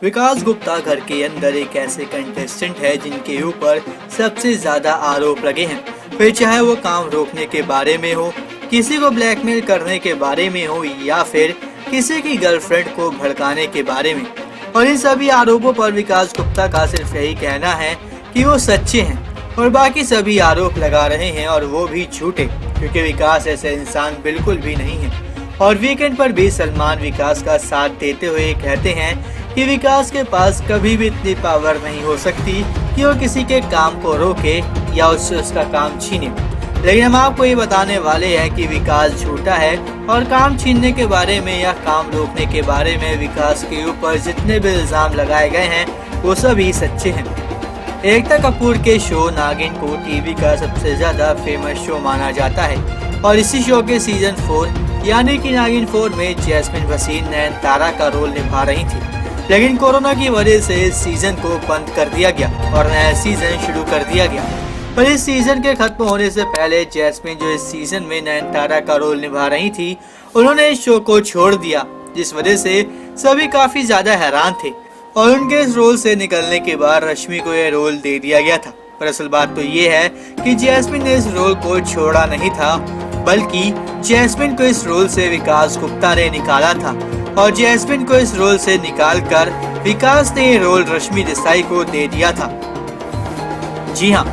विकास गुप्ता घर के अंदर एक ऐसे कंटेस्टेंट है जिनके ऊपर सबसे ज्यादा आरोप लगे हैं। फिर चाहे वो काम रोकने के बारे में हो, किसी को ब्लैकमेल करने के बारे में हो या फिर किसी की गर्लफ्रेंड को भड़काने के बारे में। और इन सभी आरोपों पर विकास गुप्ता का सिर्फ यही कहना है कि वो सच्चे हैं और बाकी सभी आरोप लगा रहे हैं और वो भी झूठे, क्योंकि विकास ऐसे इंसान बिल्कुल भी नहीं है। और वीकेंड पर भी सलमान विकास का साथ देते हुए कहते हैं कि विकास के पास कभी भी इतनी पावर नहीं हो सकती कि वो किसी के काम को रोके या उससे उसका काम छीने। लेकिन हम आपको ये बताने वाले हैं कि विकास झूठा है और काम छीनने के बारे में या काम रोकने के बारे में विकास के ऊपर जितने भी इल्जाम लगाए गए हैं वो सभी सच्चे हैं। एकता कपूर के शो नागिन को टीवी का सबसे ज्यादा फेमस शो माना जाता है और इसी शो के सीजन 4 यानी कि नागिन 4 में जैस्मिन वसीम नयनतारा का रोल निभा रही थी। लेकिन कोरोना की वजह से इस सीजन को बंद कर दिया गया और नया सीजन शुरू कर दिया गया। पर इस सीजन के खत्म होने से पहले जैस्मिन, जो इस सीजन में नयनतारा का रोल निभा रही थी, उन्होंने इस शो को छोड़ दिया, जिस वजह से सभी काफी ज्यादा हैरान थे। और उनके इस रोल से निकलने के बाद रश्मि को यह रोल दे दिया गया था। पर असल बात तो ये है कि जैस्मिन ने इस रोल को छोड़ा नहीं था, बल्कि जैस्मिन को इस रोल से विकास गुप्ता ने निकाला था और जैस्मिन को इस रोल से निकालकर विकास ने ये रोल रश्मि देसाई को दे दिया था। जी हाँ,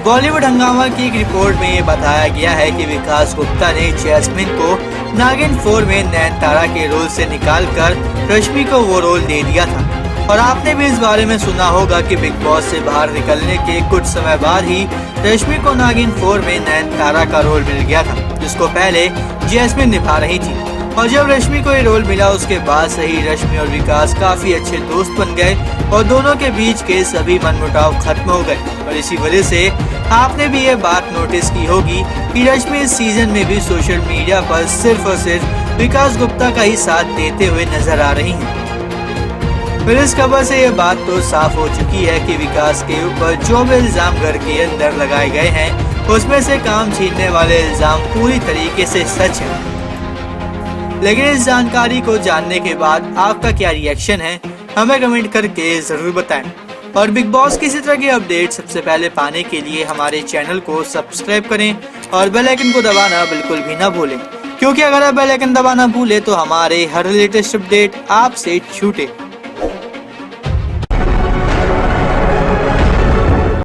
बॉलीवुड हंगामा की एक रिपोर्ट में ये बताया गया है कि विकास गुप्ता ने जैस्मिन को नागिन 4 में नयनतारा के रोल से निकालकर रश्मि को वो रोल दे दिया था। और आपने भी इस बारे में सुना होगा कि बिग बॉस से बाहर निकलने के कुछ समय बाद ही रश्मि को नागिन 4 में नयनतारा का रोल मिल गया था, जिसको पहले जैस्मिन निभा रही थी। और जब रश्मि को ये रोल मिला उसके बाद से ही रश्मि और विकास काफी अच्छे दोस्त बन गए और दोनों के बीच के सभी मनमुटाव खत्म हो गए। और इसी वजह से आपने भी ये बात नोटिस की होगी कि रश्मि इस सीजन में भी सोशल मीडिया पर सिर्फ और सिर्फ विकास गुप्ता का ही साथ देते हुए नजर आ रही हैं। फिर इस खबर से ये बात तो साफ हो चुकी है कि विकास के ऊपर जो भी इल्जाम घर के अंदर लगाए गए हैं उसमें से काम छीनने वाले इल्जाम पूरी तरीके से सच है। लेकिन इस जानकारी को जानने के बाद आपका क्या रिएक्शन है, हमें कमेंट करके जरूर बताएं। और बिग बॉस की इसी तरह की अपडेट सबसे पहले पाने के लिए हमारे चैनल को सब्सक्राइब करें और बेल आइकन को दबाना बिल्कुल भी ना भूलें, क्योंकि अगर आप बेल आइकन दबाना भूलें तो हमारे हर लेटेस्ट अपडेट आपसे छूटे।